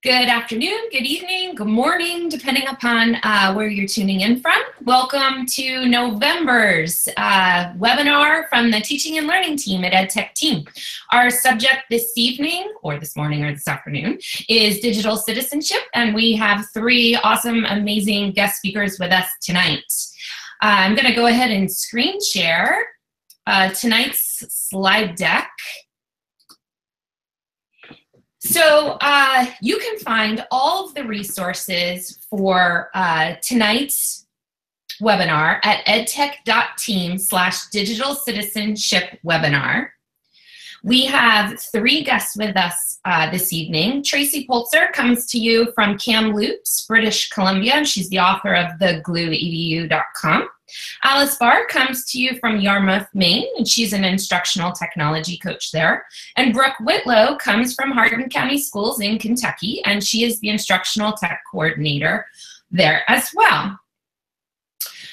Good afternoon, good evening, good morning, depending upon where you're tuning in from. Welcome to November's webinar from the Teaching and Learning team at EdTechTeam. Our subject this evening, or this morning or this afternoon, is digital citizenship, and we have three awesome, amazing guest speakers with us tonight. I'm going to go ahead and screen share tonight's slide deck. So you can find all of the resources for tonight's webinar at edtech.team/digital citizenship webinar. We have three guests with us this evening. Tracy Pelzer comes to you from Kamloops, British Columbia, and she's the author of the glueedu.com. Alice Barr comes to you from Yarmouth, Maine, and she's an instructional technology coach there. And Brooke Whitlow comes from Hardin County Schools in Kentucky, and she is the instructional tech coordinator there as well.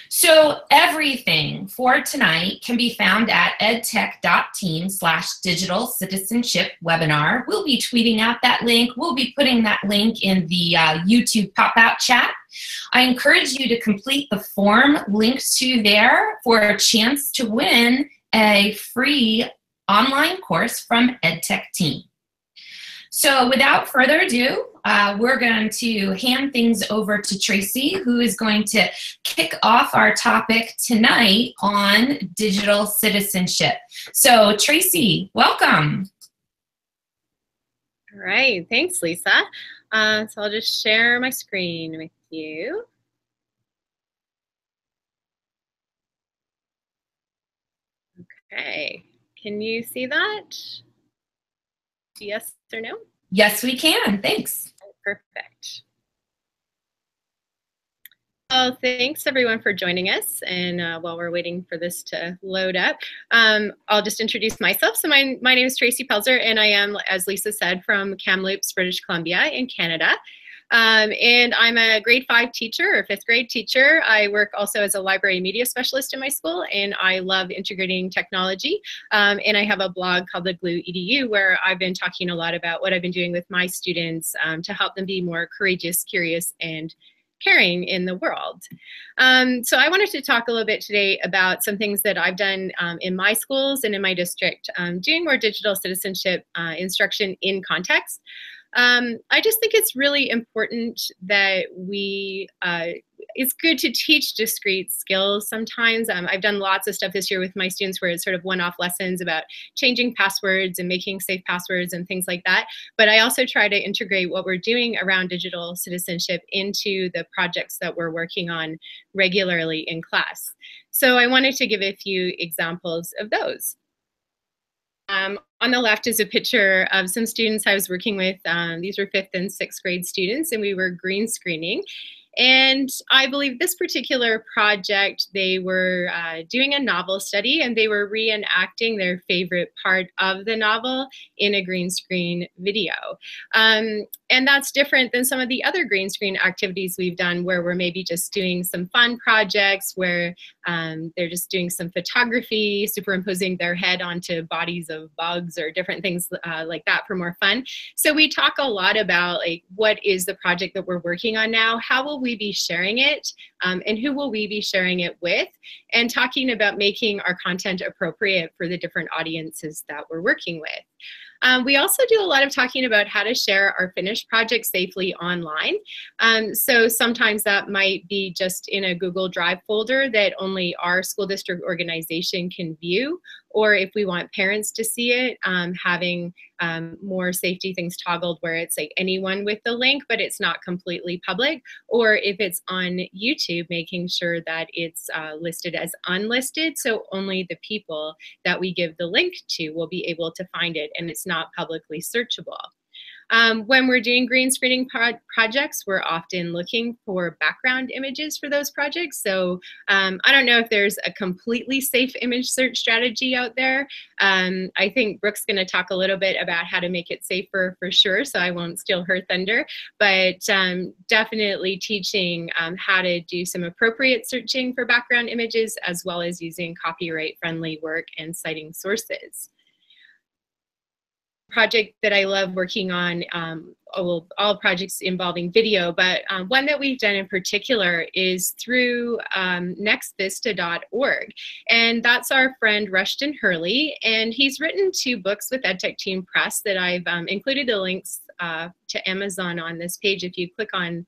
So everything for tonight can be found at edtech.team/digital citizenship webinar. We'll be tweeting out that link. We'll be putting that link in the YouTube pop-out chat. I encourage you to complete the form linked to there for a chance to win a free online course from EdTechTeam. So without further ado, we're going to hand things over to Tracy, who is going to kick off our topic tonight on digital citizenship. So Tracy, welcome. All right, thanks, Lisa. So I'll just share my screen with you. Okay, can you see that? Yes or no? Yes, we can. Thanks. Perfect. Well, thanks everyone for joining us. And while we're waiting for this to load up, I'll just introduce myself. So my name is Tracy Pelzer, and I am, as Lisa said, from Kamloops, British Columbia in Canada. And I'm a grade 5 teacher, or 5th grade teacher. I work also as a library media specialist in my school, and I love integrating technology. And I have a blog called the Glue EDU, where I've been talking a lot about what I've been doing with my students to help them be more courageous, curious, and caring in the world. So I wanted to talk a little bit today about some things that I've done in my schools and in my district, doing more digital citizenship instruction in context. I just think it's really important that it's good to teach discrete skills sometimes. I've done lots of stuff this year with my students where it's sort of one-off lessons about changing passwords and making safe passwords and things like that. But I also try to integrate what we're doing around digital citizenship into the projects that we're working on regularly in class. So I wanted to give a few examples of those. On the left is a picture of some students I was working with. These were 5th and 6th grade students, and we were green screening. And I believe this particular project, they were doing a novel study, and they were reenacting their favorite part of the novel in a green screen video. And that's different than some of the other green screen activities we've done, where we're maybe just doing some fun projects where they're just doing some photography, superimposing their head onto bodies of bugs or different things like that for more fun. So we talk a lot about, like, what is the project that we're working on now? How will we be sharing it? And who will we be sharing it with? And talking about making our content appropriate for the different audiences that we're working with. We also do a lot of talking about how to share our finished projects safely online. So sometimes that might be just in a Google Drive folder that only our school district organization can view, or if we want parents to see it, having more safety things toggled where it's like anyone with the link, but it's not completely public, or if it's on YouTube, making sure that it's listed as unlisted, so only the people that we give the link to will be able to find it, and it's not publicly searchable. When we're doing green screening projects, we're often looking for background images for those projects. So I don't know if there's a completely safe image search strategy out there. I think Brooke's going to talk a little bit about how to make it safer for sure, so I won't steal her thunder. But definitely teaching how to do some appropriate searching for background images, as well as using copyright-friendly work and citing sources. project that I love working on, all projects involving video, but one that we've done in particular is through nextvista.org. And that's our friend Rushton Hurley. And he's written 2 books with EdTechTeam Press that I've included the links to Amazon on this page if you click on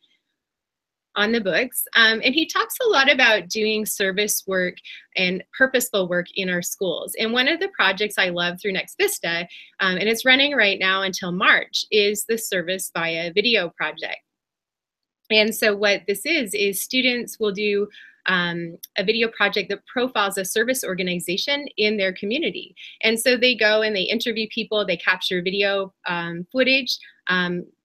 the books. And he talks a lot about doing service work and purposeful work in our schools. And one of the projects I love through Next Vista, and it's running right now until March, is the Service via Video project. And so what this is students will do a video project that profiles a service organization in their community. And so they go and they interview people, they capture video footage,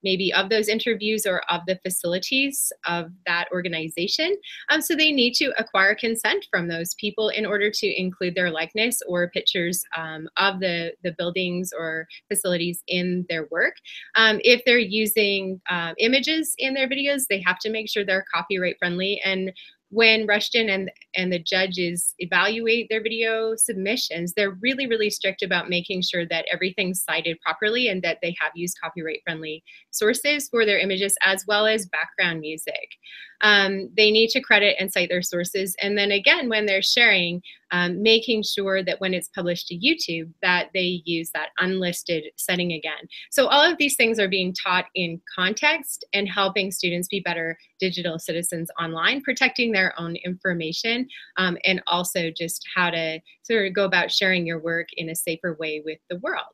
maybe of those interviews or of the facilities of that organization. So they need to acquire consent from those people in order to include their likeness or pictures of the buildings or facilities in their work. If they're using images in their videos, they have to make sure they're copyright friendly. And when Rushton and the judges evaluate their video submissions, they're really, really strict about making sure that everything's cited properly and that they have used copyright-friendly sources for their images as well as background music. They need to credit and cite their sources. And then again, when they're sharing, making sure that when it's published to YouTube, that they use that unlisted setting again. So all of these things are being taught in context and helping students be better digital citizens online, protecting their own information, and also just how to sort of go about sharing your work in a safer way with the world.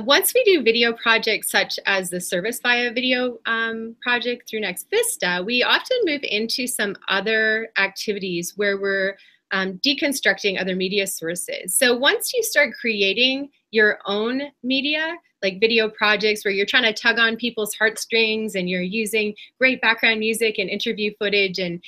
Once we do video projects such as the Service via Video project through Next Vista, we often move into some other activities where we're deconstructing other media sources. So once you start creating your own media, like video projects where you're trying to tug on people's heartstrings and you're using great background music and interview footage and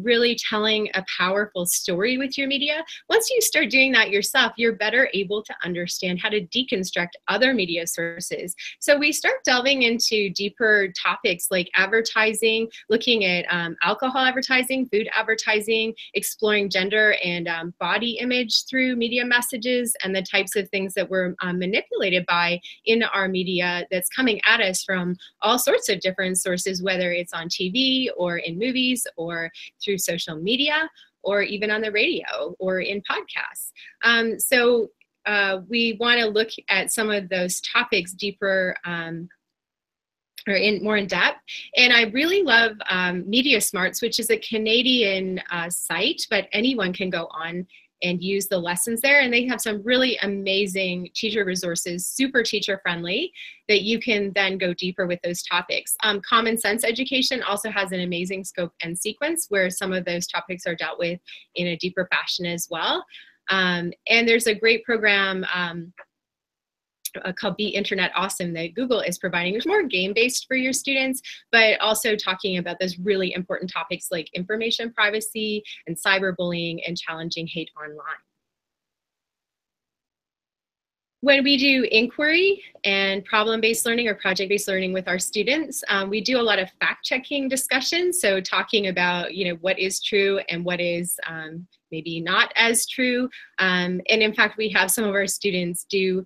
really telling a powerful story with your media, once you start doing that yourself, you're better able to understand how to deconstruct other media sources. So we start delving into deeper topics like advertising, looking at alcohol advertising, food advertising, exploring gender and body image through media messages and the types of things that we're manipulated by in our media that's coming at us from all sorts of different sources, whether it's on TV or in movies or through social media or even on the radio or in podcasts. So we want to look at some of those topics deeper or more in depth. And I really love Media Smarts, which is a Canadian site, but anyone can go on and use the lessons there. And they have some really amazing teacher resources, super teacher friendly, that you can then go deeper with those topics. Common Sense Education also has an amazing scope and sequence where some of those topics are dealt with in a deeper fashion as well. And there's a great program called Be Internet Awesome that Google is providing, which is more game-based for your students, but also talking about those really important topics like information privacy and cyberbullying and challenging hate online. When we do inquiry and problem-based learning or project-based learning with our students, we do a lot of fact-checking discussions. So talking about, what is true and what is maybe not as true. And in fact, we have some of our students do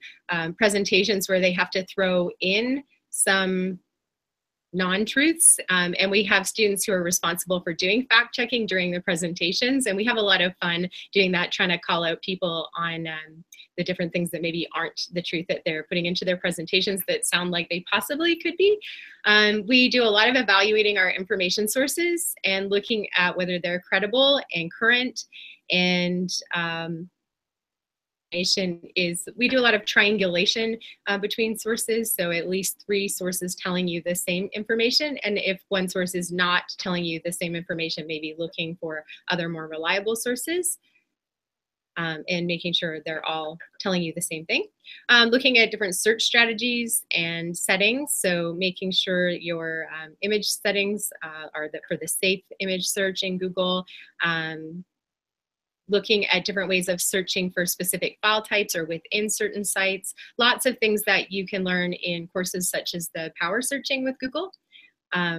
presentations where they have to throw in some non-truths, and we have students who are responsible for doing fact-checking during the presentations, and we have a lot of fun doing that, trying to call out people on the different things that maybe aren't the truth that they're putting into their presentations that sound like they possibly could be. We do a lot of evaluating our information sources and looking at whether they're credible and current, and we do a lot of triangulation between sources, so at least 3 sources telling you the same information, and if one source is not telling you the same information, maybe looking for other more reliable sources. And making sure they're all telling you the same thing. Looking at different search strategies and settings, so making sure your image settings are for the safe image search in Google. Looking at different ways of searching for specific file types or within certain sites. Lots of things that you can learn in courses such as the power searching with Google.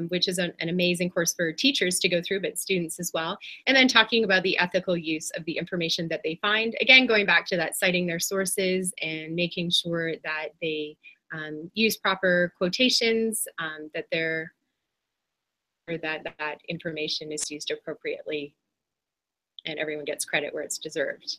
which is an amazing course for teachers to go through, but students as well. And then talking about the ethical use of the information that they find. Again, going back to that, citing their sources and making sure that they use proper quotations, that that information is used appropriately and everyone gets credit where it's deserved.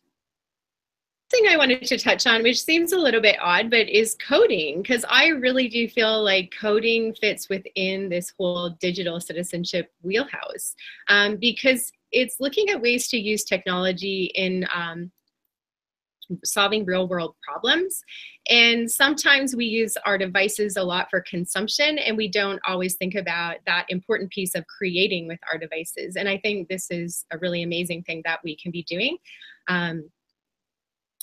Thing I wanted to touch on, which seems a little bit odd, but is coding, because I really do feel like coding fits within this whole digital citizenship wheelhouse, because it's looking at ways to use technology in solving real world problems. And sometimes we use our devices a lot for consumption, and we don't always think about that important piece of creating with our devices. And I think this is a really amazing thing that we can be doing.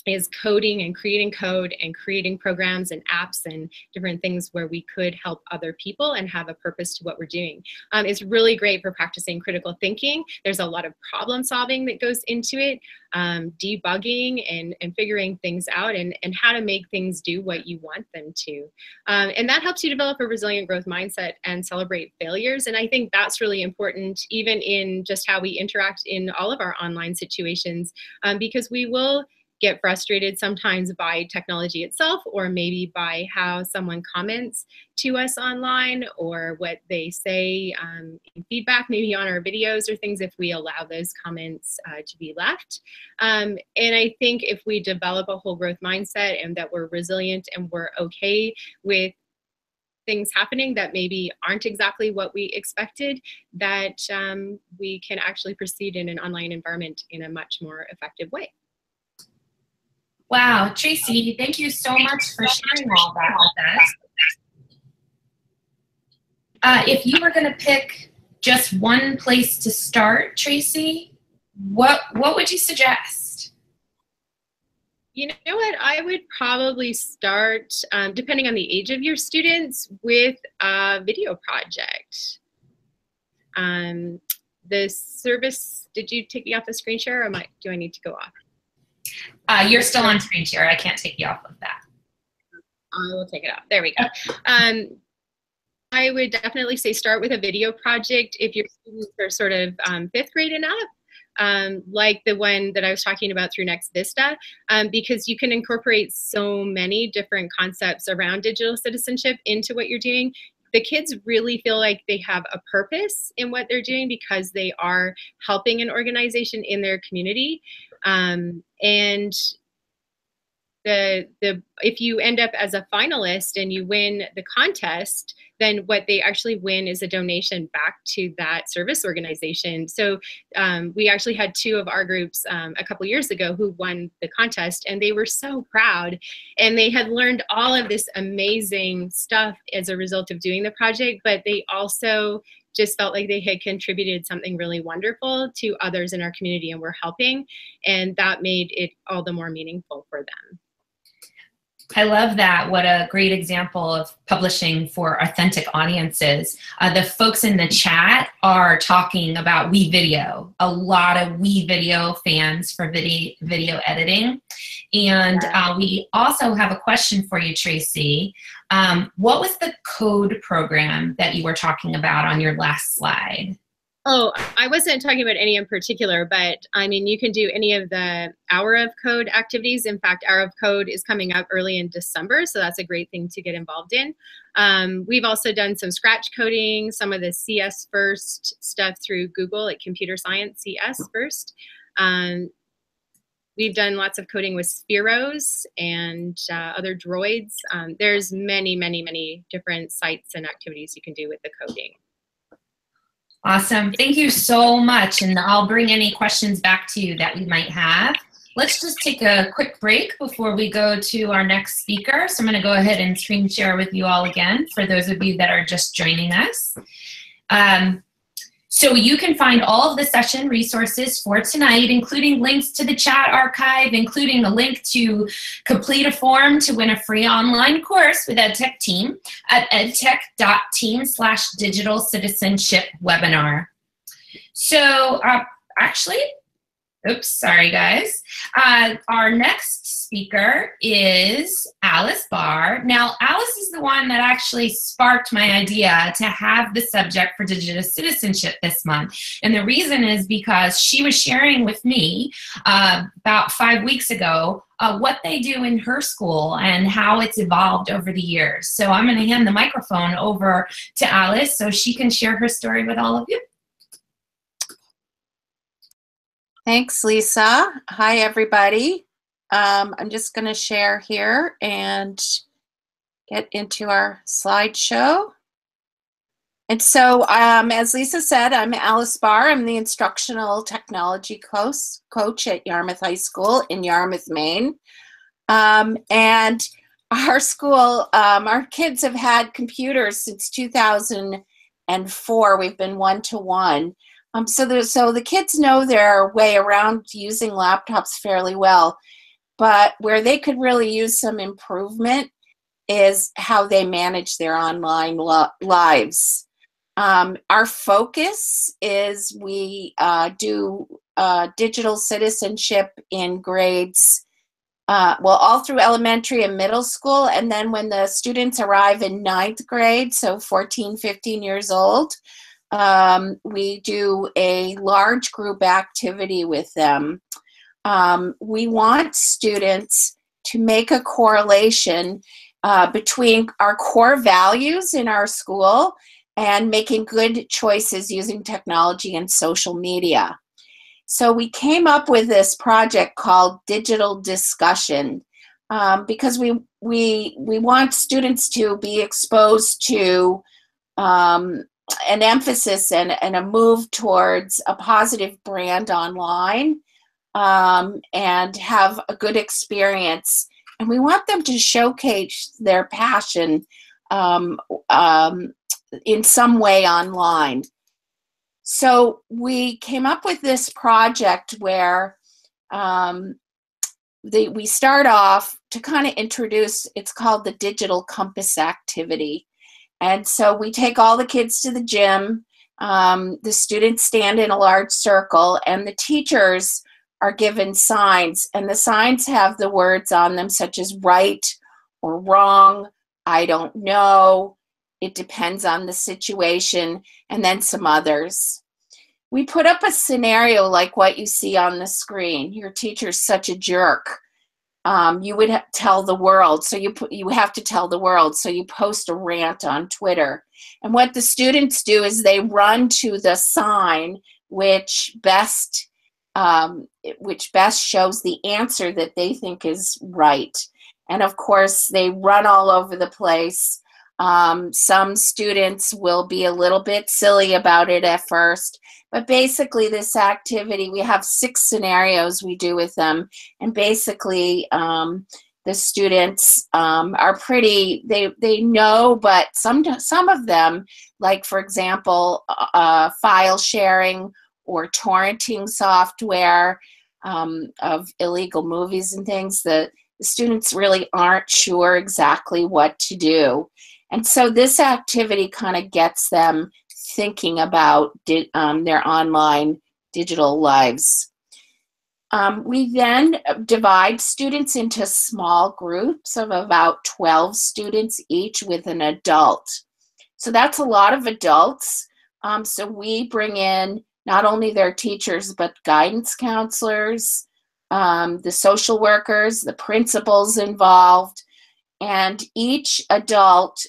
Is coding and creating programs and apps and different things where we could help other people and have a purpose to what we're doing. It's really great for practicing critical thinking. There's a lot of problem solving that goes into it, debugging and figuring things out and how to make things do what you want them to. And that helps you develop a resilient growth mindset and celebrate failures. And I think that's really important, even in just how we interact in all of our online situations, because we will get frustrated sometimes by technology itself, or maybe by how someone comments to us online, or what they say in feedback, maybe on our videos or things, if we allow those comments to be left. And I think if we develop a whole growth mindset and that we're resilient and we're okay with things happening that maybe aren't exactly what we expected, that we can actually proceed in an online environment in a much more effective way. Wow, Tracy, thank you so much for sharing all that with us. If you were going to pick just one place to start, Tracy, what would you suggest? You know what? I would probably start, depending on the age of your students, with a video project. The service, did you take me off the screen share, or do I need to go off? You're still on screen share. I can't take you off of that. I will take it off. There we go. I would definitely say start with a video project if your students are sort of 5th grade and up, like the one that I was talking about through Next Vista, because you can incorporate so many different concepts around digital citizenship into what you're doing. The kids really feel like they have a purpose in what they're doing because they are helping an organization in their community. And if you end up as a finalist and you win the contest, then what they actually win is a donation back to that service organization. So we actually had 2 of our groups a couple years ago who won the contest, and they were so proud, and they had learned all of this amazing stuff as a result of doing the project, but they also just felt like they had contributed something really wonderful to others in our community and were helping, and that made it all the more meaningful for them. I love that. What a great example of publishing for authentic audiences. The folks in the chat are talking about WeVideo, a lot of WeVideo fans for video editing. And we also have a question for you, Tracy. What was the code program that you were talking about on your last slide? Oh, I wasn't talking about any in particular, but I mean, you can do any of the Hour of Code activities. In fact, Hour of Code is coming up early in December, so that's a great thing to get involved in. We've also done some Scratch coding, some of the CS First stuff through Google, like Computer Science CS First. We've done lots of coding with Spheros and other droids. There's many, many, many different sites and activities you can do with the coding. Awesome. Thank you so much. And I'll bring any questions back to you that we might have. Let's just take a quick break before we go to our next speaker. So I'm going to go ahead and screen share with you all again for those of you that are just joining us. So you can find all of the session resources for tonight, including links to the chat archive, including a link to complete a form to win a free online course with EdTechTeam at edtech.team/digital citizenship webinar. So actually, Oops, sorry guys. Our next speaker is Alice Barr. Now, Alice is the one that actually sparked my idea to have the subject for digital citizenship this month. And the reason is because she was sharing with me about 5 weeks ago what they do in her school and how it's evolved over the years. So I'm going to hand the microphone over to Alice so she can share her story with all of you. Thanks, Lisa. Hi, everybody. I'm just going to share here and get into our slideshow. And so, as Lisa said, I'm Alice Barr. I'm the instructional technology coach at Yarmouth High School in Yarmouth, Maine. And our school, our kids have had computers since 2004. We've been one-to-one. So the kids know their way around using laptops fairly well, but where they could really use some improvement is how they manage their online lives. Our focus is we do digital citizenship in grades, all through elementary and middle school, and then when the students arrive in 9th grade, so 14, 15 years old, we do a large group activity with them. We want students to make a correlation between our core values in our school and making good choices using technology and social media. So we came up with this project called Digital Discussion because we want students to be exposed to an emphasis and a move towards a positive brand online and have a good experience. And we want them to showcase their passion in some way online. So we came up with this project where we start off to kind of introduce, it's called the Digital Compass Activity. And so we take all the kids to the gym, the students stand in a large circle, and the teachers are given signs, and the signs have the words on them such as right or wrong, I don't know, it depends on the situation, and then some others. We put up a scenario like what you see on the screen. Your teacher's such a jerk. You would tell the world, so you have to tell the world, so you post a rant on Twitter. And what the students do is they run to the sign which best shows the answer that they think is right. And of course, they run all over the place. Some students will be a little bit silly about it at first, but basically this activity, we have 6 scenarios we do with them, and basically the students are pretty, they know, but some of them, like for example, file sharing or torrenting software of illegal movies and things, the students really aren't sure exactly what to do. And so this activity kind of gets them thinking about their online digital lives. We then divide students into small groups of about 12 students each with an adult. So that's a lot of adults. So we bring in not only their teachers, but guidance counselors, the social workers, the principals involved, and each adult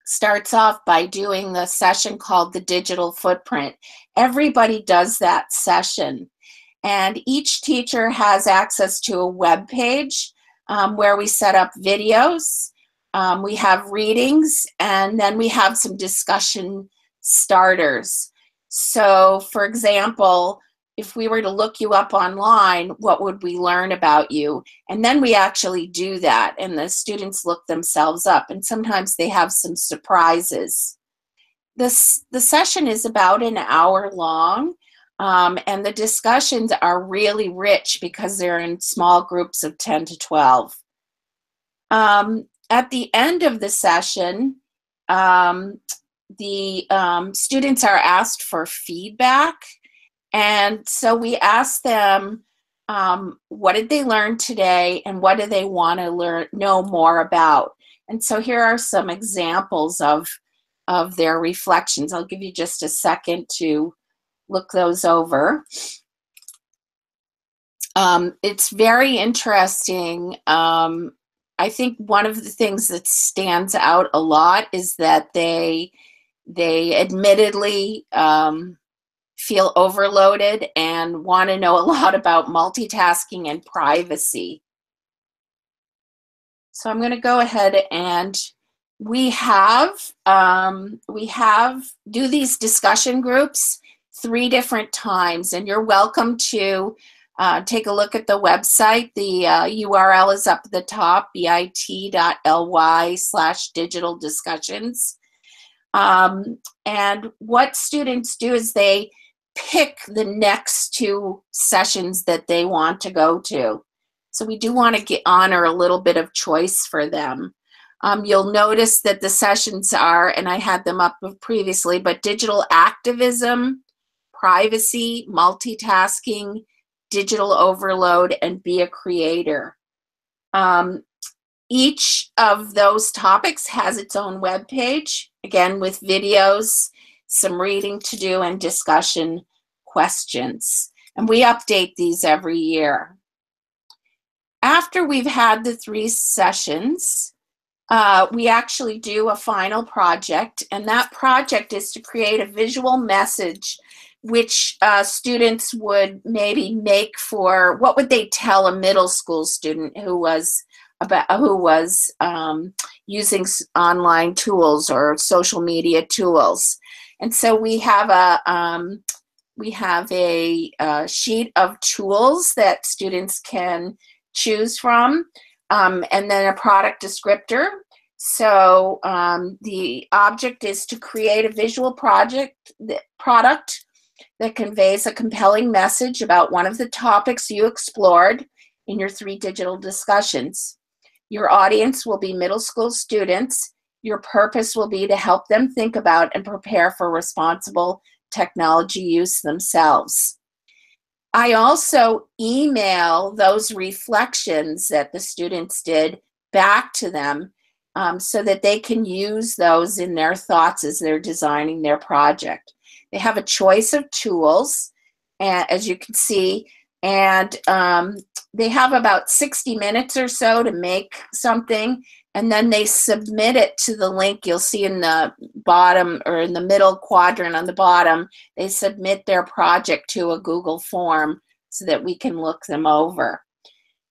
starts off by doing the session called the digital footprint. Everybody does that session. And each teacher has access to a web page where we set up videos, we have readings, and then we have some discussion starters. So for example, if we were to look you up online, what would we learn about you? And then we actually do that, and the students look themselves up, and sometimes they have some surprises. The session is about an hour long, and the discussions are really rich because they're in small groups of 10 to 12. At the end of the session, the students are asked for feedback. And so we asked them, what did they learn today and what do they want to know more about? And so here are some examples of their reflections. I'll give you just a second to look those over. It's very interesting. I think one of the things that stands out a lot is that they admittedly feel overloaded and want to know a lot about multitasking and privacy. So I'm going to go ahead and we have do these discussion groups 3 different times, and you're welcome to take a look at the website. The URL is up at the top, bit.ly/digital discussions. And what students do is they pick the next 2 sessions that they want to go to. So we do want to honor a little bit of choice for them. You'll notice that the sessions are, and I had them up previously, but digital activism, privacy, multitasking, digital overload, and be a creator. Each of those topics has its own web page, again with videos, some reading to do, and discussion questions. And we update these every year. After we've had the 3 sessions, we actually do a final project, and that project is to create a visual message which students would maybe make for, what would they tell a middle school student who was using online tools or social media tools. And so we have a sheet of tools that students can choose from, and then a product descriptor. So the object is to create a visual product that conveys a compelling message about one of the topics you explored in your 3 digital discussions. Your audience will be middle school students. Your purpose will be to help them think about and prepare for responsible technology use themselves. I also email those reflections that the students did back to them so that they can use those in their thoughts as they're designing their project. They have a choice of tools, as you can see, and they have about 60 minutes or so to make something, and then they submit it to the link you'll see in the bottom, or in the middle quadrant on the bottom. They submit their project to a Google form so that we can look them over.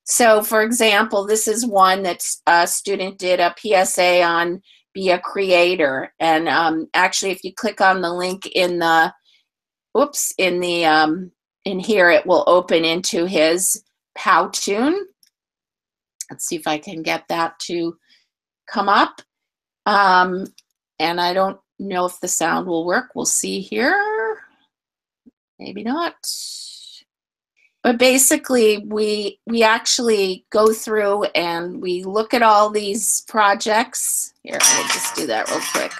So for example, this is one that a student did a PSA on be a creator, and actually if you click on the link in the in here, it will open into his Powtoon. Let's see if I can get that to come up. And I don't know if the sound will work. We'll see here. Maybe not. But basically, we actually go through and we look at all these projects. Here, I'll just do that real quick.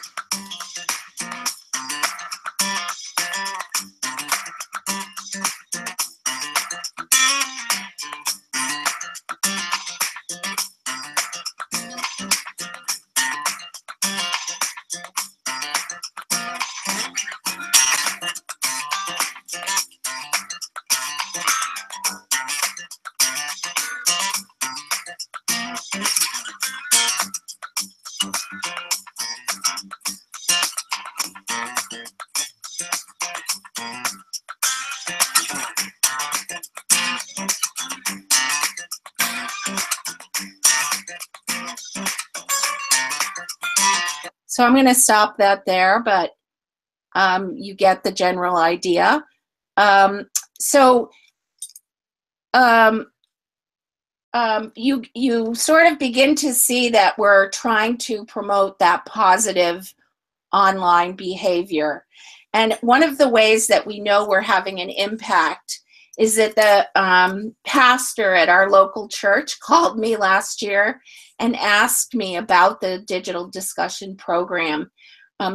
So I'm going to stop that there, but you get the general idea. You sort of begin to see that we're trying to promote that positive online behavior. And one of the ways that we know we're having an impact is that the pastor at our local church called me last year and asked me about the digital discussion program.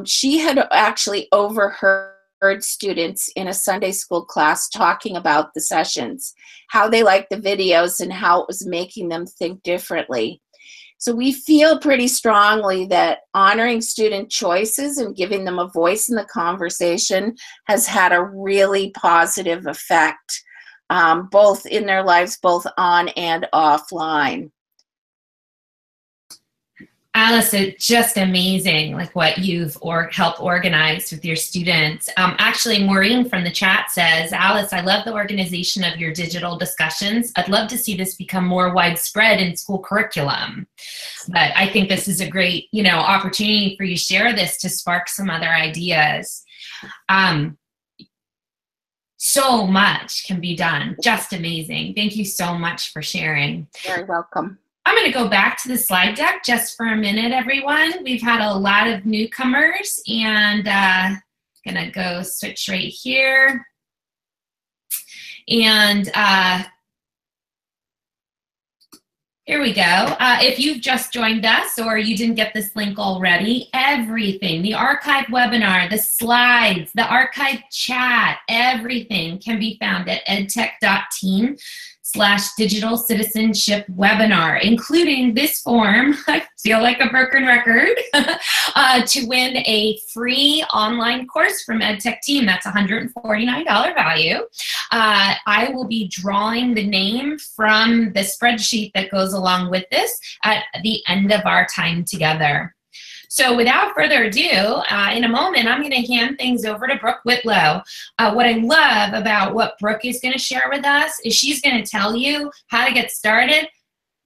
She had actually overheard heard students in a Sunday school class talking about the sessions, how they liked the videos and how it was making them think differently. So we feel pretty strongly that honoring student choices and giving them a voice in the conversation has had a really positive effect, both in their lives, both on and offline. Alice, it's just amazing, like what you've helped organize with your students. Actually, Maureen from the chat says, Alice, I love the organization of your digital discussions. I'd love to see this become more widespread in school curriculum. But I think this is a great, opportunity for you to share this to spark some other ideas. So much can be done. Just amazing. Thank you so much for sharing. You're welcome. I'm going to go back to the slide deck just for a minute, everyone. We've had a lot of newcomers, and going to go switch right here. And here we go. If you've just joined us or you didn't get this link already, everything, the archived webinar, the slides, the archived chat, everything can be found at edtech.team/digital citizenship webinar, including this form. I feel like a broken record to win a free online course from EdTechTeam. That's $149 value. I will be drawing the name from the spreadsheet that goes along with this at the end of our time together. So without further ado, in a moment, I'm going to hand things over to Brooke Whitlow. What I love about what Brooke is going to share with us is she's going to tell you how to get started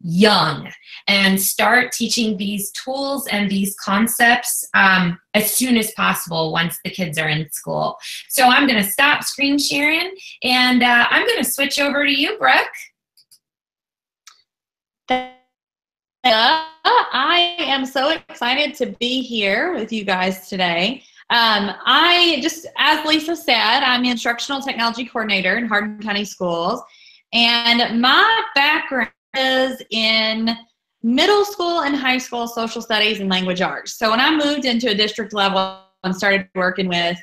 young and start teaching these tools and these concepts as soon as possible once the kids are in school. So I'm going to stop screen sharing, and I'm going to switch over to you, Brooke. I am so excited to be here with you guys today. As Lisa said, I'm the Instructional Technology Coordinator in Hardin County Schools, and my background is in middle school and high school social studies and language arts. So when I moved into a district level and started working with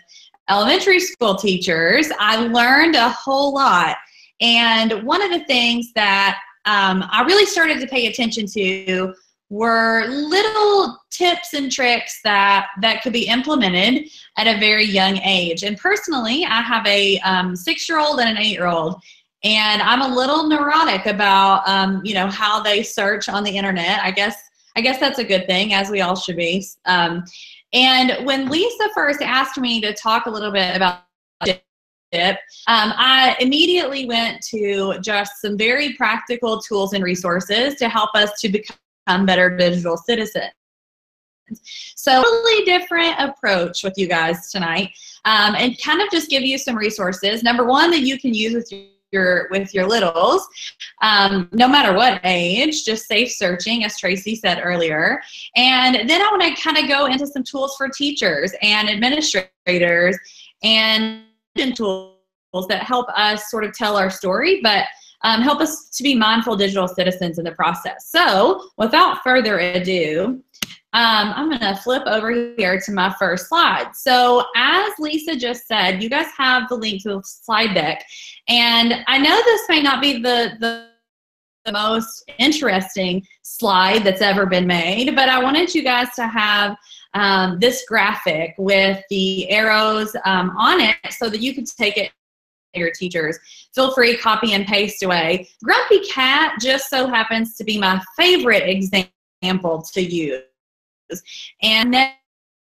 elementary school teachers, I learned a whole lot. And one of the things that I really started to pay attention to were little tips and tricks that could be implemented at a very young age. And personally, I have a 6-year-old and an 8-year-old, and I'm a little neurotic about how they search on the internet. I guess that's a good thing, as we all should be. And when Lisa first asked me to talk a little bit about I immediately went to just some very practical tools and resources to help us to become better digital citizens. So totally different approach with you guys tonight, and kind of just give you some resources. Number one, that you can use with your littles, no matter what age, just safe searching, as Tracy said earlier. And then I want to kind of go into some tools for teachers and administrators and tools that help us sort of tell our story, but help us to be mindful digital citizens in the process. So without further ado, I'm going to flip over here to my first slide. So as Lisa just said, you guys have the link to the slide deck. And I know this may not be the most interesting slide that's ever been made, but I wanted you guys to have this graphic with the arrows on it so that you could take it to your teachers. Feel free, copy and paste away. Grumpy Cat just so happens to be my favorite example to use. And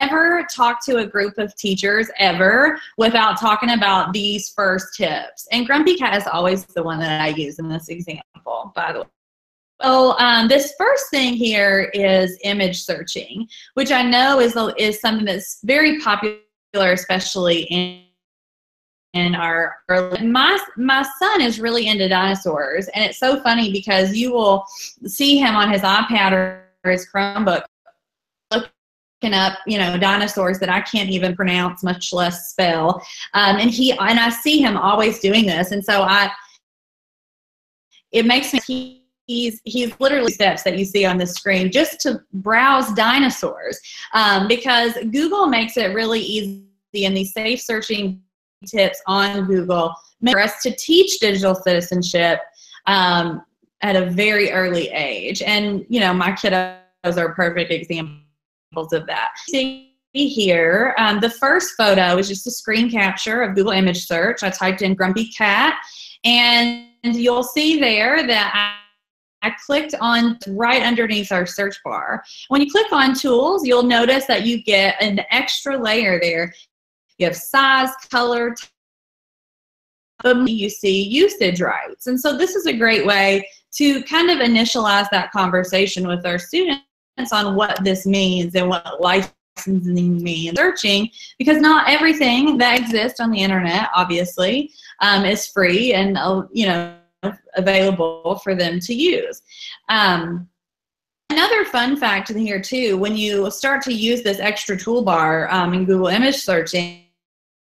never talk to a group of teachers ever without talking about these first tips. And Grumpy Cat is always the one that I use in this example, by the way. So this first thing here is image searching, which I know is something that's very popular, especially in our early. My son is really into dinosaurs, and it's so funny because you will see him on his iPad or his Chromebook looking up, dinosaurs that I can't even pronounce, much less spell. And I see him always doing this, and so it makes me. He's literally steps that you see on the screen just to browse dinosaurs, because Google makes it really easy and these safe searching tips on Google for us to teach digital citizenship at a very early age. And, you know, my kiddos are perfect examples of that. See here, the first photo is just a screen capture of Google image search. I typed in grumpy cat, and you'll see there that I clicked on right underneath our search bar. When you click on tools, you'll notice that you get an extra layer there. You have size, color, you see usage rights. And so this is a great way to kind of initialize that conversation with our students on what this means and what licensing means. Searching, because not everything that exists on the internet, obviously, is free and, you know, available for them to use. Another fun fact in here too, when you start to use this extra toolbar in Google image searching,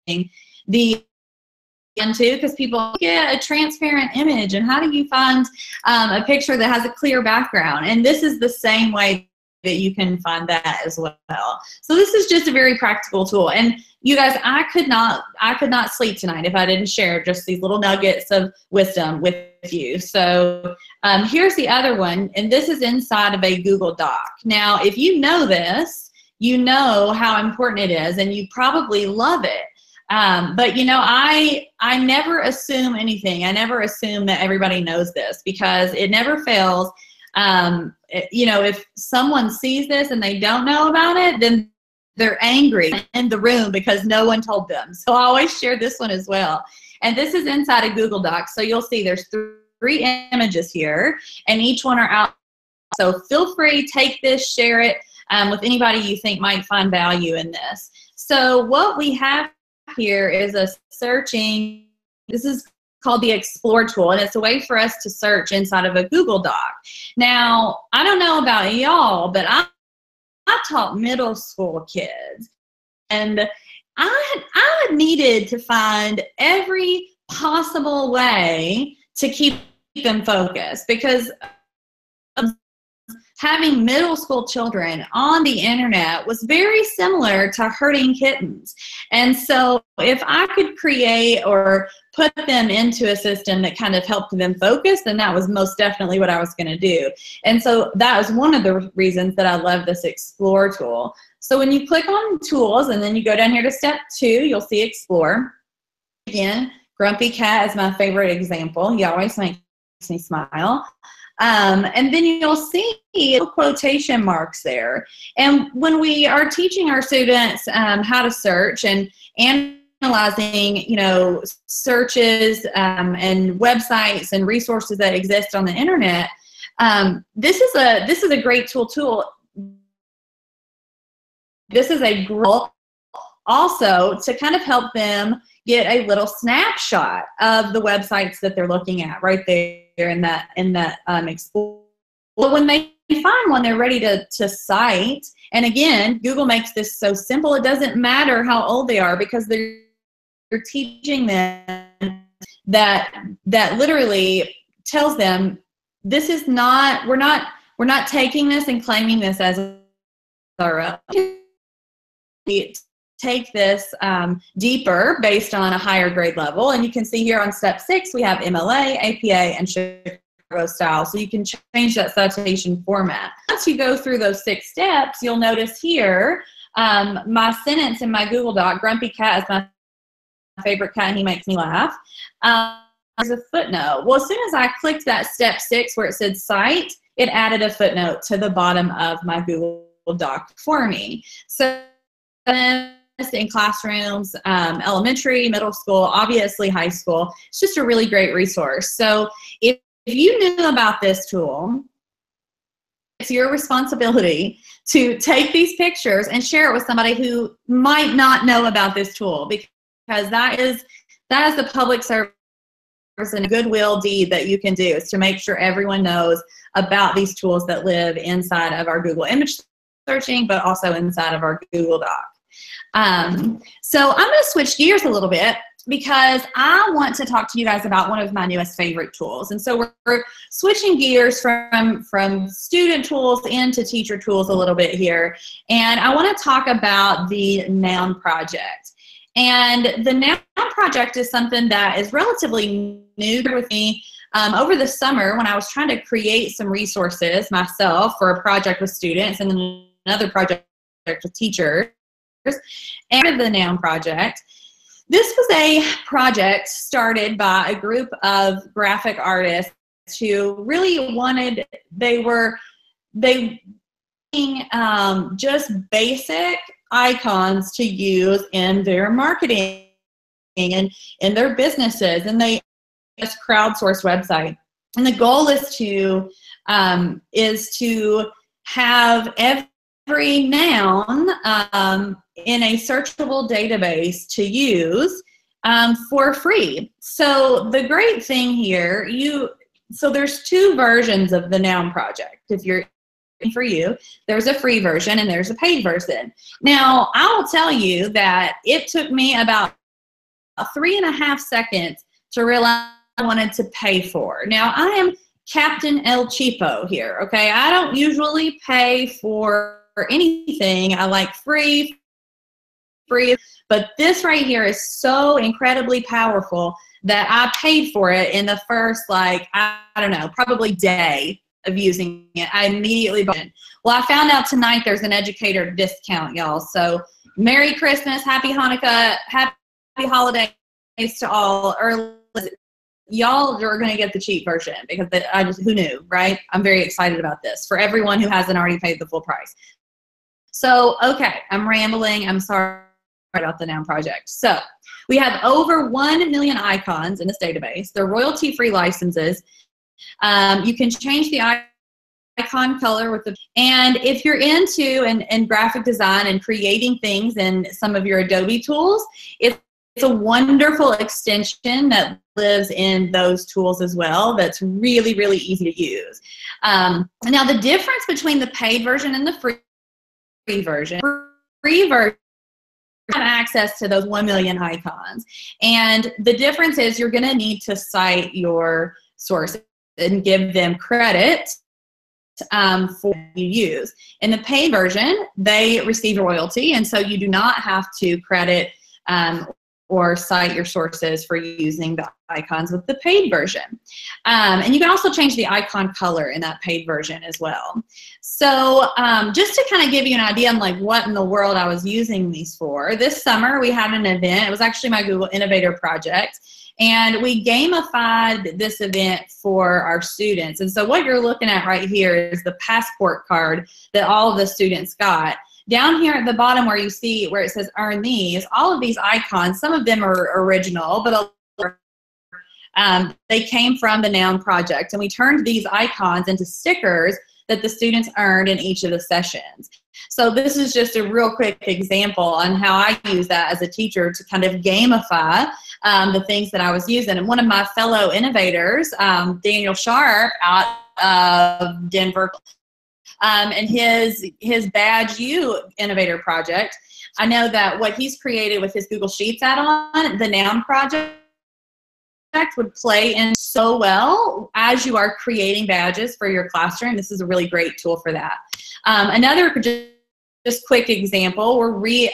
because people get a transparent image, and how do you find a picture that has a clear background? And this is the same way that you can find that as well. So this is just a very practical tool. And you guys, I could not sleep tonight if I didn't share just these little nuggets of wisdom with you. So here's the other one, and this is inside of a Google Doc. Now, if you know this, you know how important it is, and you probably love it. But you know, I never assume anything. I never assume that everybody knows this, because it never fails. You know, if someone sees this and they don't know about it, then they're angry in the room because no one told them. So I always share this one as well. And this is inside a Google Doc. So you'll see there's three images here, and each one are out. So feel free, take this, share it with anybody you think might find value in this. So what we have here is a searching, this is called the Explore tool, and it's a way for us to search inside of a Google Doc. Now, I don't know about y'all, but I taught middle school kids, and I needed to find every possible way to keep them focused, because having middle school children on the internet was very similar to herding kittens. And so if I could create or put them into a system that kind of helped them focus, then that was most definitely what I was going to do. And so that was one of the reasons that I love this Explore tool. So when you click on Tools and then you go down here to Step 2, you'll see Explore. Again, Grumpy Cat is my favorite example. He always makes me smile. And then you'll see quotation marks there. And when we are teaching our students how to search and analyzing, you know, searches and websites and resources that exist on the internet, this is a great tool. This is a great also to kind of help them get a little snapshot of the websites that they're looking at right there in that Explore. But when they find one they're ready to cite, and again, Google makes this so simple, it doesn't matter how old they are, because they're teaching them that literally tells them this is not, we're not taking this and claiming this as our own. We take this deeper based on a higher grade level, and you can see here on Step 6 we have MLA, APA, and Chicago style, so you can change that citation format. Once you go through those 6 steps, you'll notice here my sentence in my Google Doc, Grumpy Cat is my favorite cat, he makes me laugh. There's a footnote. Well, as soon as I clicked that Step 6 where it said cite, it added a footnote to the bottom of my Google Doc for me. So then in classrooms, elementary, middle school, obviously high school, it's just a really great resource. So if you knew about this tool, it's your responsibility to take these pictures and share it with somebody who might not know about this tool, because that is the public service and goodwill deed that you can do, is to make sure everyone knows about these tools that live inside of our Google image searching, but also inside of our Google Doc. So I'm going to switch gears a little bit, because I want to talk to you guys about one of my newest favorite tools. And so we're switching gears from student tools into teacher tools a little bit here. And I want to talk about the Noun Project. And the Noun project is something that is relatively new with me. Over the summer, when I was trying to create some resources myself for a project with students and then another project with teachers, and the Noun project, this was a project started by a group of graphic artists who really wanted, they just basic icons to use in their marketing and in their businesses, and they just crowdsourced website. And the goal is to have every noun in a searchable database to use for free. So the great thing here, so there's two versions of the Noun project. If you're for you, there's a free version and there's a paid version. Now, I will tell you that it took me about 3.5 seconds to realize I wanted to pay for. Now, I am Captain El Cheapo here, okay? I don't usually pay for anything. I like free, but this right here is so incredibly powerful that I paid for it in the first, like, I don't know, probably day of using it. I immediately bought it. Well, I found out tonight there's an educator discount, y'all. So Merry Christmas, Happy Hanukkah, Happy Holidays to all. Or y'all are going to get the cheap version because who knew, right? I'm very excited about this for everyone who hasn't already paid the full price. So, okay, I'm rambling. I'm sorry about the Noun project. So we have over 1 million icons in this database. They're royalty-free licenses. You can change the icon color and if you're into and graphic design and creating things in some of your Adobe tools, it's a wonderful extension that lives in those tools as well. That's really, really easy to use. Now the difference between the paid version and the free version have access to those 1 million icons, and the difference is you're going to need to cite your sources and give them credit for what you use. In the paid version, they receive a royalty, and so you do not have to credit or cite your sources for using the icons with the paid version. And you can also change the icon color in that paid version as well. So just to kind of give you an idea on like what in the world I was using these for, this summer we had an event. It was actually my Google Innovator project. And we gamified this event for our students. And so what you're looking at right here is the passport card that all of the students got. Down here at the bottom where you see where it says earn these, all of these icons, some of them are original, but they came from the Noun project. And we turned these icons into stickers that the students earned in each of the sessions. So this is just a real quick example on how I use that as a teacher to kind of gamify the things that I was using. And one of my fellow innovators, Daniel Sharp out of Denver, and his Badge U Innovator project, I know that what he's created with his Google Sheets add-on, the Noun project, would play in so well as you are creating badges for your classroom. This is a really great tool for that. Another just quick example, we're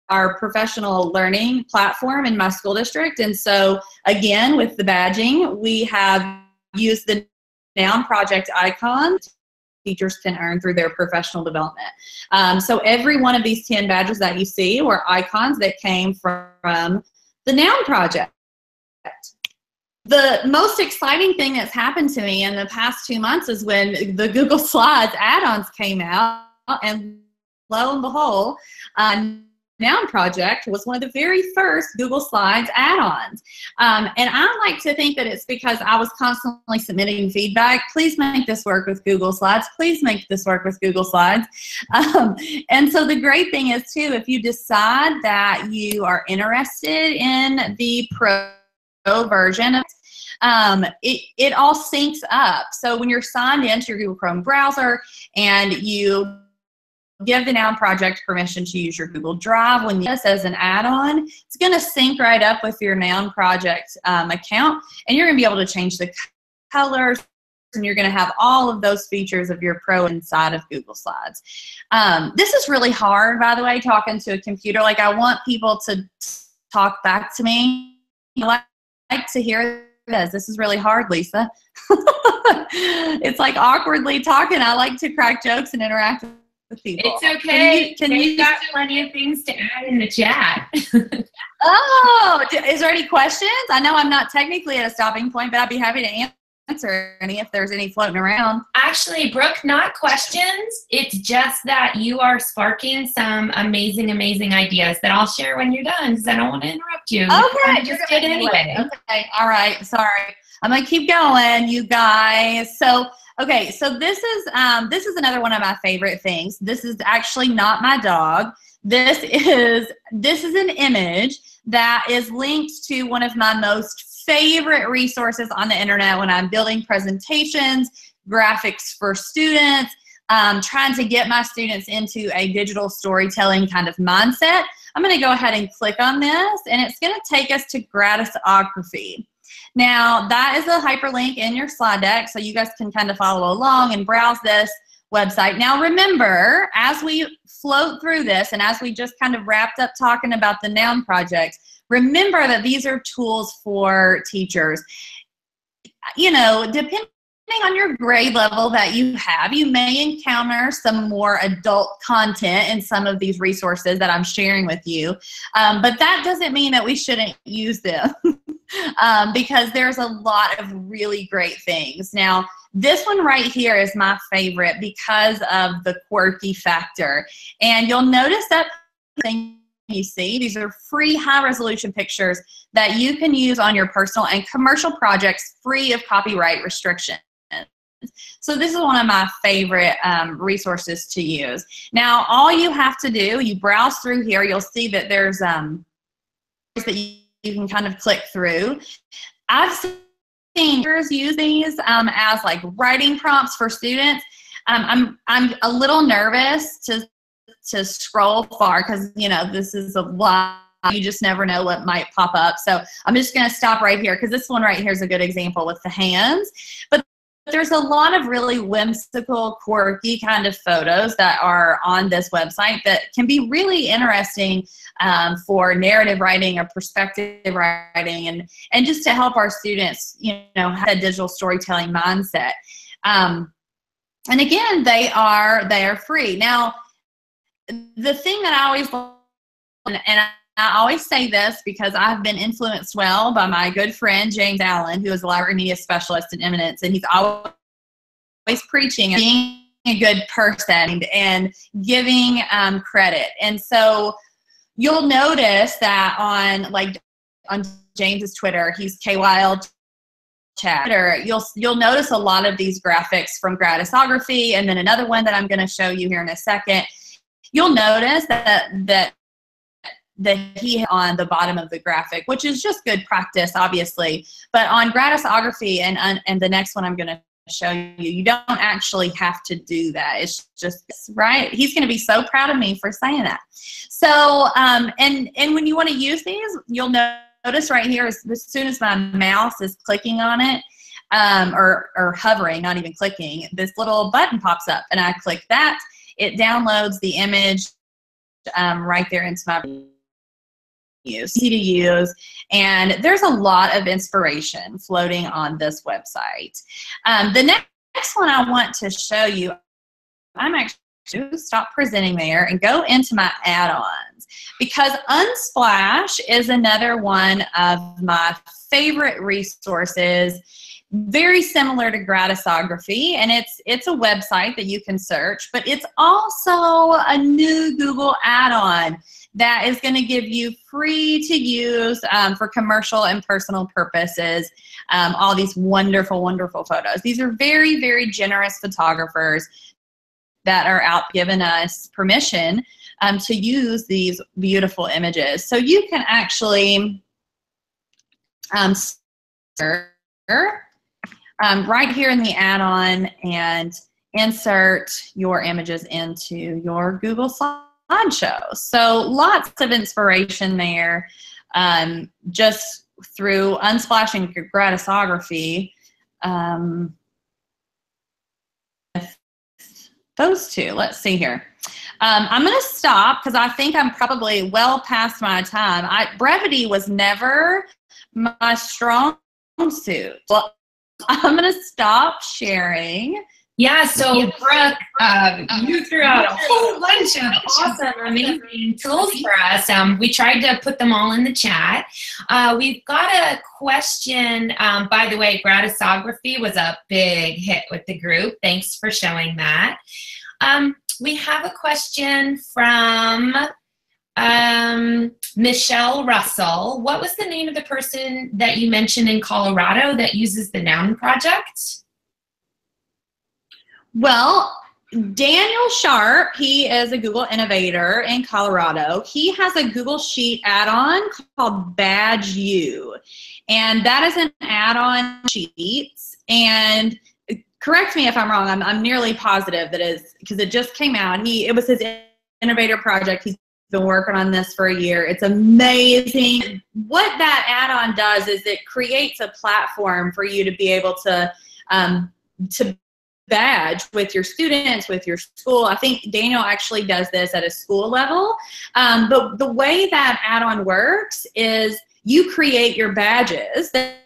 our professional learning platform in my school district. And so again, with the badging, we have used the Noun project icon teachers can earn through their professional development. So every one of these 10 badges that you see were icons that came from the Noun project. The most exciting thing that's happened to me in the past 2 months is when the Google Slides add-ons came out, and lo and behold, Noun project was one of the very first Google Slides add-ons. And I like to think that it's because I was constantly submitting feedback. Please make this work with Google Slides. Please make this work with Google Slides. And so the great thing is, too, if you decide that you are interested in the Pro version of it all syncs up. So when you're signed into your Google Chrome browser and you give the Noun project permission to use your Google Drive, when this as an add-on, it's going to sync right up with your Noun project account, and you're going to be able to change the colors, and you're going to have all of those features of your pro inside of Google Slides. This is really hard, by the way, talking to a computer. Like, I want people to talk back to me. I like to hear this. This is really hard, Lisa. It's like awkwardly talking. I like to crack jokes and interact with people. It's okay. Can you got plenty of things to add in the chat. Oh, is there any questions? I know I'm not technically at a stopping point, but I'd be happy to answer any if there's any floating around. Actually, Brooke, not questions. It's just that you are sparking some amazing, amazing ideas that I'll share when you're done, because I don't want to interrupt you. Okay. Just did anyway. Okay. All right. Sorry. I'm going to keep going, you guys. So, okay. So this is another one of my favorite things. This is actually not my dog. This is an image that is linked to one of my most favorite resources on the internet when I'm building presentations, graphics for students, trying to get my students into a digital storytelling kind of mindset. I'm going to go ahead and click on this, and it's going to take us to Gratisography. Now, that is a hyperlink in your slide deck, so you guys can kind of follow along and browse this website. Now, remember, as we float through this, and as we just kind of wrapped up talking about the noun projects, remember that these are tools for teachers. You know, depending on your grade level that you have, you may encounter some more adult content in some of these resources that I'm sharing with you. But that doesn't mean that we shouldn't use them because there's a lot of really great things. Now, this one right here is my favorite because of the quirky factor. And you'll notice that thing you see, these are free high-resolution pictures that you can use on your personal and commercial projects free of copyright restrictions. So this is one of my favorite resources to use. Now, all you have to do, you browse through here, you'll see that there's that you can kind of click through. I've seen teachers use these as like writing prompts for students. I'm a little nervous to scroll far because, you know, this is a lot. You just never know what might pop up. So I'm just going to stop right here because this one right here is a good example with the hands. But there's a lot of really whimsical, quirky kind of photos that are on this website that can be really interesting for narrative writing or perspective writing and just to help our students, you know, have a digital storytelling mindset. And again, they are free. Now, the thing that I always love, and I always say this because I've been influenced well by my good friend, James Allen, who is a library media specialist in Eminence, and he's always preaching and being a good person and giving credit. And so you'll notice that on James's Twitter, he's KYL Chatter, you'll notice a lot of these graphics from Gratisography, and then another one that I'm going to show you here in a second. You'll notice that he on the bottom of the graphic, which is just good practice, obviously. But on Gratisography and the next one I'm going to show you, you don't actually have to do that. It's just, right? He's going to be so proud of me for saying that. So, and when you want to use these, you'll notice right here, as soon as my mouse is clicking on it, or hovering, not even clicking, this little button pops up, and I click that. It downloads the image right there into my easy to use, and there's a lot of inspiration floating on this website. The next one I want to show you, I'm actually going to stop presenting there and go into my add-ons, because Unsplash is another one of my favorite resources, very similar to Gratisography, and it's a website that you can search, but it's also a new Google add-on that is going to give you free to use for commercial and personal purposes, all these wonderful, wonderful photos. These are very, very generous photographers that are out giving us permission to use these beautiful images. So you can actually right here in the add-on and insert your images into your Google slideshow. So lots of inspiration there, just through Unsplash and Gratisography. those two. Let's see here. I'm going to stop because I think I'm probably well past my time. Brevity was never my strong suit. Well, I'm going to stop sharing. Yeah, so Brooke, you threw out a whole bunch of awesome, amazing tools for us. We tried to put them all in the chat. We've got a question. By the way, gratisography was a big hit with the group. Thanks for showing that. We have a question from Michele Russell. What was the name of the person that you mentioned in Colorado that uses the Noun project? Well, Daniel Sharp, he is a Google Innovator in Colorado. He has a Google Sheet add-on called Badge You, and that is an add-on sheets. And correct me if I'm wrong, I'm nearly positive that is, because it just came out. It was his Innovator project. He's been working on this for a year. It's amazing. What that add-on does is it creates a platform for you to be able to badge with your students, with your school. I think Daniel actually does this at a school level. But the way that add-on works is you create your badges that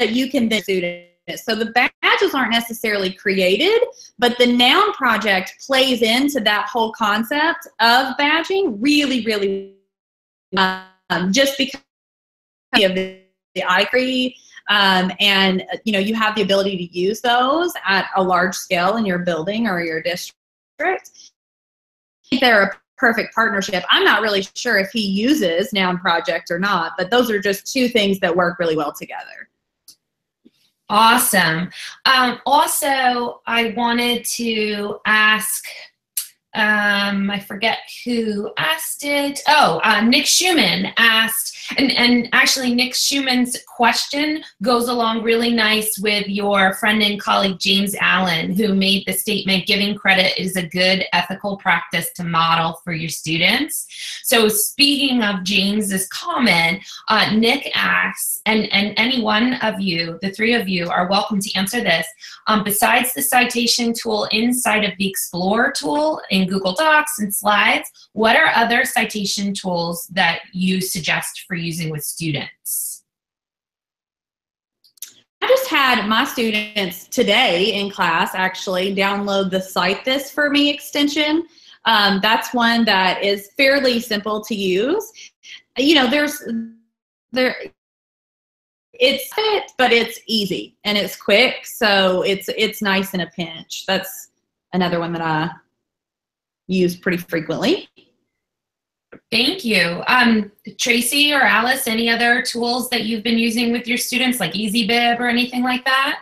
you can then students. So the badges aren't necessarily created, but the Noun project plays into that whole concept of badging really, really just because of the iCree. And you have the ability to use those at a large scale in your building or your district. They're a perfect partnership. I'm not really sure if he uses Noun Project or not, but those are just two things that work really well together. Awesome. Also, I wanted to ask, I forget who asked it. Oh, Nick Schumann asked, and actually Nick Schumann's question goes along really nice with your friend and colleague James Allen, who made the statement, giving credit is a good ethical practice to model for your students. So speaking of James's comment, Nick asks, and any one of you, the three of you are welcome to answer this, besides the citation tool inside of the Explorer tool in Google Docs and Slides, what are other citation tools that you suggest for using with students? I just had my students today in class actually download the Cite This For Me extension. That's one that is fairly simple to use. It's fit, but it's easy and it's quick, so it's nice in a pinch. That's another one that I use pretty frequently. Thank you. Tracy or Alice, any other tools that you've been using with your students, like EasyBib or anything like that?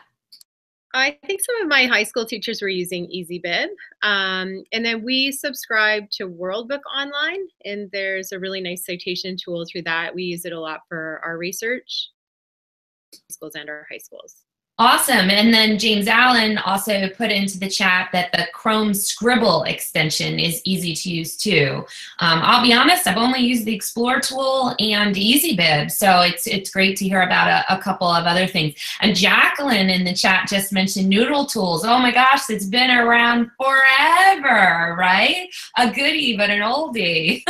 I think some of my high school teachers were using EasyBib. And then we subscribe to WorldBook Online, and there's a really nice citation tool through that. We use it a lot for our research, schools and our high schools. Awesome. And then James Allen also put into the chat that the Chrome Scribble extension is easy to use too. I'll be honest, I've only used the Explore tool and EasyBib, so it's great to hear about a couple of other things. And Jacqueline in the chat just mentioned Noodle Tools. Oh my gosh, it's been around forever, right? A goodie, but an oldie.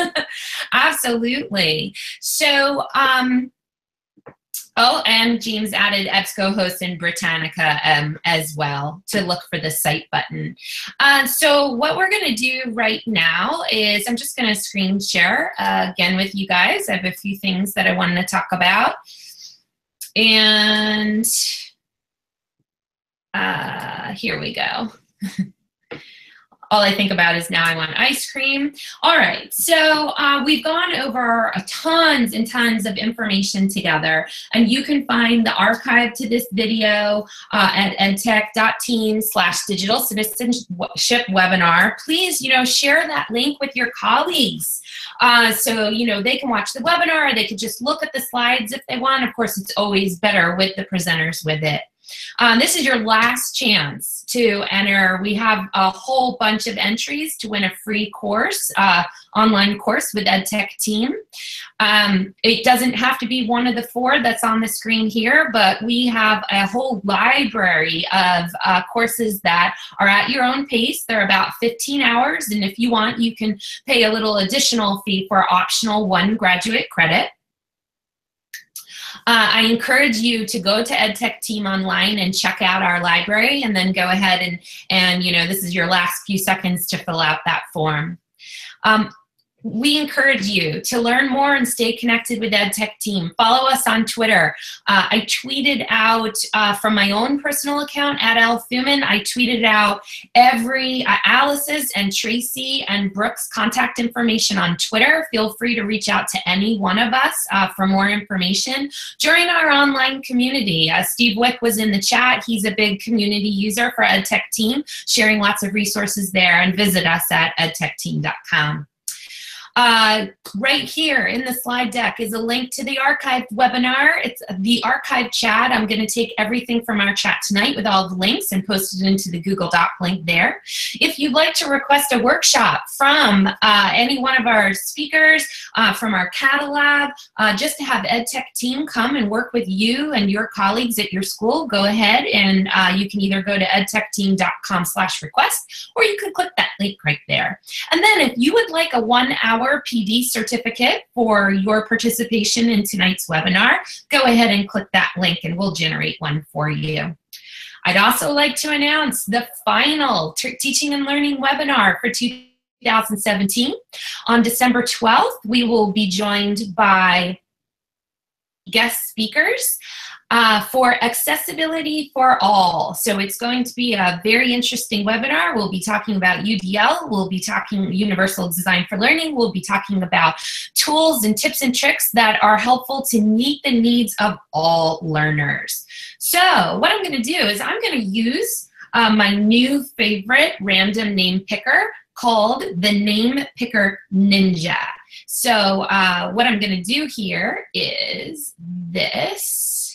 Absolutely. So, oh, and James added EBSCO and Britannica as well to look for the Cite button. So what we're going to do right now is I'm just going to screen share again with you guys. I have a few things that I wanted to talk about. And here we go. All I think about is now I want ice cream. All right, so we've gone over tons and tons of information together, and you can find the archive to this video at edtech.team/digital citizenship webinar. Please, share that link with your colleagues so, they can watch the webinar, or they could just look at the slides if they want. Of course, it's always better with the presenters with it. This is your last chance to enter. We have a whole bunch of entries to win a free course, online course with EdTechTeam. It doesn't have to be one of the 4 that's on the screen here, but we have a whole library of courses that are at your own pace. They're about 15 hours, and if you want, you can pay a little additional fee for optional 1 graduate credit. I encourage you to go to EdTechTeam online and check out our library, and then go ahead and you know, this is your last few seconds to fill out that form. We encourage you to learn more and stay connected with EdTechTeam. Follow us on Twitter. I tweeted out from my own personal account at @LThuman. I tweeted out every Alice's and Tracy and Brooke's contact information on Twitter. Feel free to reach out to any one of us for more information. Join our online community. Steve Wick was in the chat. He's a big community user for EdTechTeam, sharing lots of resources there, and visit us at edtechteam.com. Right here in the slide deck is a link to the archived webinar. It's the archived chat. I'm going to take everything from our chat tonight with all the links and post it into the Google Doc link there. If you'd like to request a workshop from any one of our speakers, from our catalog, just to have EdTechTeam come and work with you and your colleagues at your school, go ahead and you can either go to edtechteam.com/request, or you can click that link right there. And then if you would like a 1-hour PD certificate for your participation in tonight's webinar, go ahead and click that link and we'll generate one for you. I'd also like to announce the final Teaching and Learning webinar for 2017. On December 12th, we will be joined by guest speakers for Accessibility for All. So it's going to be a very interesting webinar. We'll be talking about UDL, we'll be talking Universal Design for Learning, we'll be talking about tools and tips and tricks that are helpful to meet the needs of all learners. So what I'm going to do is I'm going to use my new favorite random name picker called the Name Picker Ninja. So what I'm going to do here is this.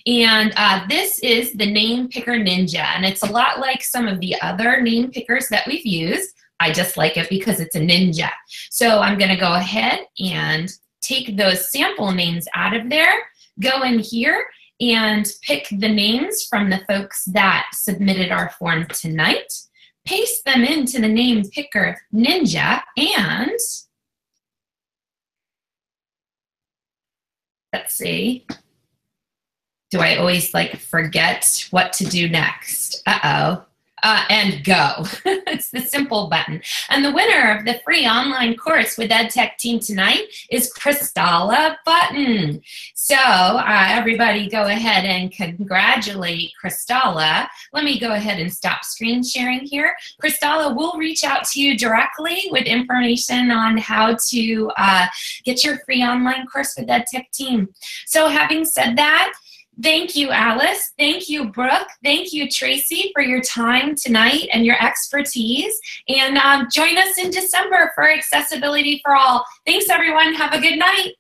And this is the Name Picker Ninja, and it's a lot like some of the other name pickers that we've used. I just like it because it's a ninja. So I'm going to go ahead and take those sample names out of there, go in here and pick the names from the folks that submitted our form tonight, paste them into the Name Picker Ninja, and let's see. Do I always like forget what to do next? Uh-oh. And go. It's the simple button. And the winner of the free online course with EdTechTeam tonight is Kristalla Button. So everybody go ahead and congratulate Kristalla. Let me go ahead and stop screen sharing here. Kristalla will reach out to you directly with information on how to get your free online course with EdTechTeam. So having said that, thank you, Alice. Thank you, Brooke. Thank you, Tracy, for your time tonight and your expertise. And join us in December for Accessibility for All. Thanks, everyone. Have a good night.